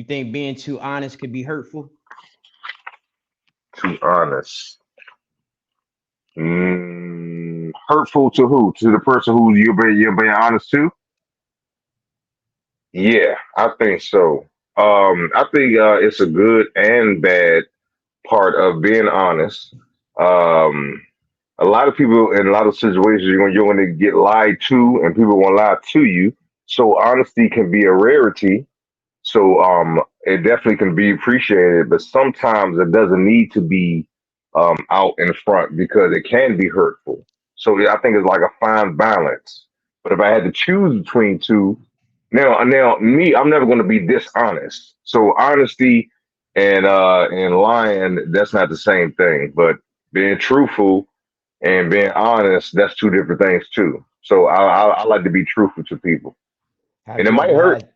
think being too honest could be hurtful? Too honest. Hurtful to who? To the person who you're being honest to? Yeah, I think so. I think it's a good and bad part of being honest. Um, a lot of people in a lot of situations you're going to get lied to, and people won't lie to you. So honesty can be a rarity. So it definitely can be appreciated, but sometimes it doesn't need to be out in front because it can be hurtful. So yeah, I think it's like a fine balance. But if I had to choose between two, now me, I'm never going to be dishonest. So honesty and lying, that's not the same thing. But being truthful and being honest, that's two different things too. So I like to be truthful to people, and Have it you might ever hurt. had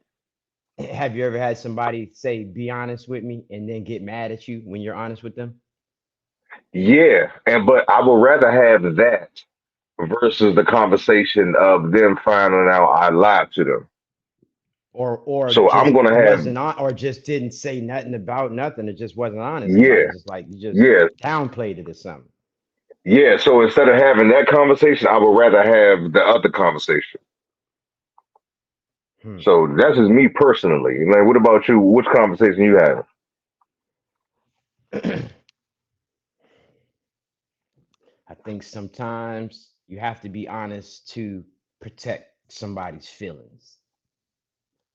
have you ever had somebody say be honest with me and then get mad at you when you're honest with them? Yeah, and but I would rather have that versus the conversation of them finding out I lied to them. Or So I'm just gonna have wasn't on, or just didn't say nothing about nothing, it just wasn't honest about it, yeah, just like you just yeah, downplayed it or something. yeah. So instead of having that conversation, I would rather have the other conversation. Hmm. So that's just me personally. Like, what about you? Which conversation you have? I think sometimes you have to be honest to protect somebody's feelings,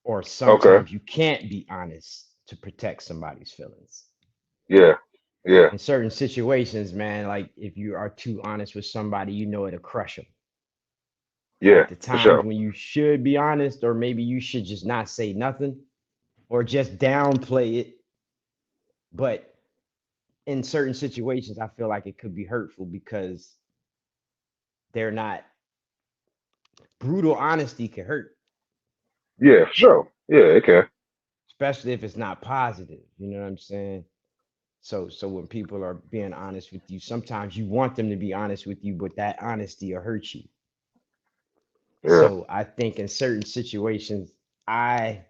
or Okay. sometimes you can't be honest to protect somebody's feelings. Yeah. Yeah. In certain situations, man, like if you are too honest with somebody, you know it'll crush them. Yeah. At the For times sure. when you should be honest, or maybe you should just not say nothing or just downplay it. But in certain situations, I feel like it could be hurtful because they're not, brutal honesty can hurt, Yeah. For sure. Yeah. It can. especially if it's not positive. You know what I'm saying? So when people are being honest with you, sometimes you want them to be honest with you, but that honesty will hurt you. Yeah. So I think in certain situations, I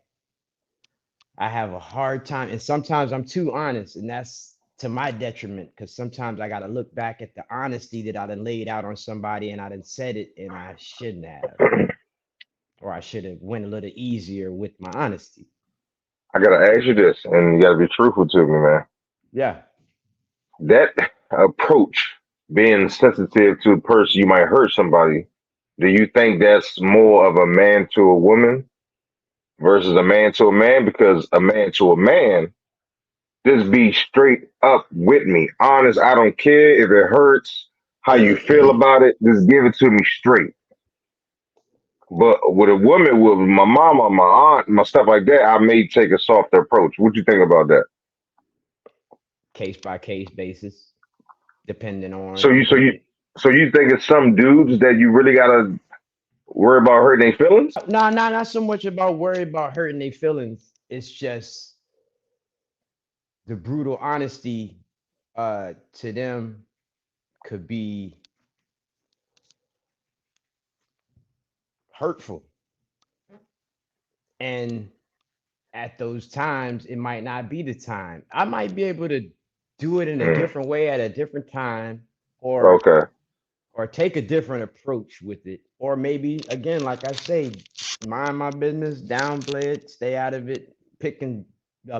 I have a hard time, and sometimes I'm too honest, and that's to my detriment because sometimes I got to look back at the honesty that I done laid out on somebody, and I done said it, and I shouldn't have, or I should have went a little easier with my honesty. I gotta ask you this, and you gotta be truthful to me, man. Yeah. That approach, being sensitive to a person, you might hurt somebody. Do you think that's more of a man to a woman versus a man to a man? Because a man to a man, just be straight up with me. Honest, I don't care if it hurts, how you feel about it, just give it to me straight. But with a woman, with my mama, my aunt, my stuff like that, I may take a softer approach. What you think about that? Case by case basis, depending So on. you, so you, so you think it's some dudes that you really gotta worry about hurting their feelings? No, not so much about worry about hurting their feelings. It's just the brutal honesty to them could be hurtful. And at those times, it might not be the time. I might be able to do it in a Mm, different way at a different time, or okay. take a different approach with it. Or maybe again, like I say, mind my business, downplay it, stay out of it, pick and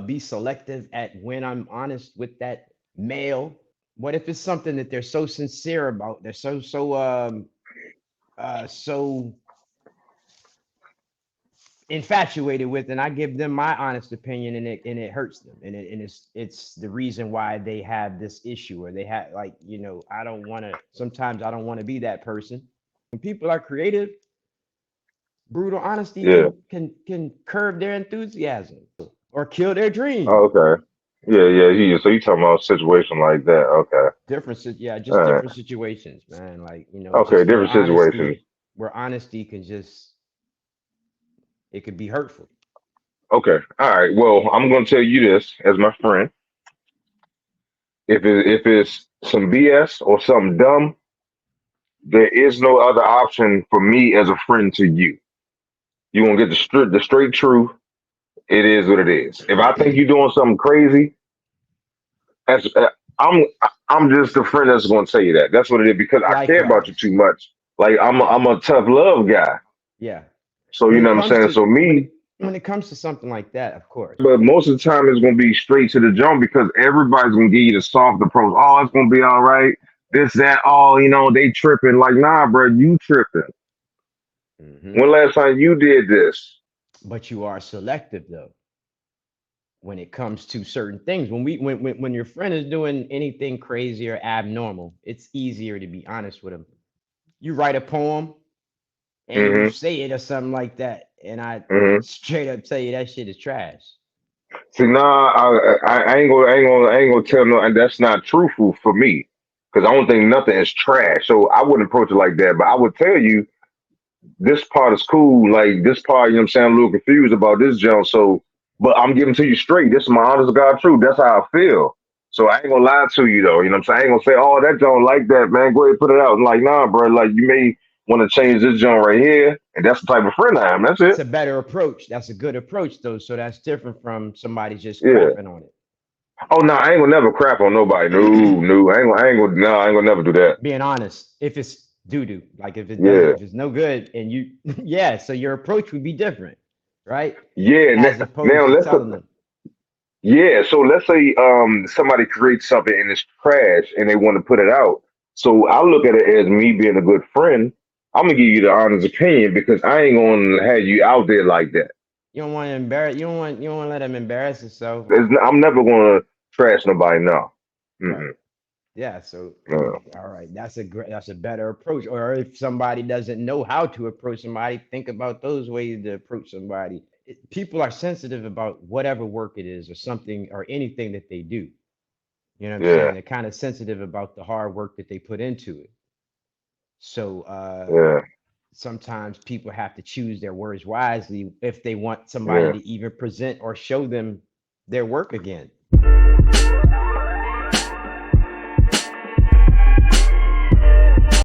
be selective at when I'm honest with that male. What if it's something that they're so sincere about? They're so infatuated with, and I give them my honest opinion, and it hurts them, and it's the reason why they have this issue, or they have, like, I don't want to. Sometimes I don't want to be that person. When people are creative, brutal honesty Yeah. can curb their enthusiasm or kill their dreams. Oh, okay. Yeah, yeah. So you talking about a situation like that? Okay. Yeah, All just right. different situations, man. Like, Okay. just Different situations. where honesty can just, it could be hurtful. Okay. All right. Well, I'm gonna tell you this as my friend. If it's some BS or something dumb, there is no other option for me as a friend to you. You gonna get the straight truth. It is what it is. If I think you're doing something crazy, that's I'm I'm just a friend that's going to tell you that. That's what it is because I care about you Likewise. too much. Like Yeah. I'm a tough love guy. Yeah. So you When know it what I'm comes saying. to So me, when it comes to something like that, of course. but most of the time it's going to be straight to the jump because everybody's going to give you the soft approach. Oh, it's going to be all right. This that. Oh, they tripping. Like nah, bro, you tripping. Hmm. When last time you did this? But you are selective though when it comes to certain things. When your friend is doing anything crazy or abnormal, it's easier to be honest with them. You write a poem and you Hmm. say it or something like that, and I Hmm. straight up tell you that shit is trash. See, nah, I ain't gonna tell no, and that's not truthful for me, because I don't think nothing is trash. So I wouldn't approach it like that. But I would tell you this part is cool. Like this part, I'm saying, I'm a little confused about this jump. So, but I'm giving to you straight. This is my honest to God truth. That's how I feel. So I ain't gonna lie to you though. You know what I'm saying? I ain't gonna say, oh, that jump like that, man. Go ahead, put it out. I'm like, nah, bro. Like you may want to change this jump right here, and that's the type of friend I am. That's It's it. a better approach. That's a good approach though. So that's different from somebody just Yeah. crapping on Oh no, I ain't gonna never crap on nobody. No, it. no, I ain't gonna, no, I ain't gonna never do that. Being honest, if it's doo doo, like Yeah, if it's no good, and you, yeah, so your approach would be different, right? yeah. As Now opposed to let's, telling them, yeah. So let's say somebody creates something and it's trash and they want to put it out. So I look at it as me being a good friend. I'm gonna give you the honest opinion because I ain't gonna have you out there like that. you don't want to embarrass, you don't want to let them embarrass themselves, I'm never gonna trash nobody. No. right? Mm-mm, Yeah, so no. all right, that's a better approach. Or if somebody doesn't know how to approach somebody, think about those ways to approach somebody. People are sensitive about whatever work it is or something or anything that they do. You know what I'm saying? Yeah, They're kind of sensitive about the hard work that they put into it. So yeah, sometimes people have to choose their words wisely if they want somebody yeah. to even present or show them their work again.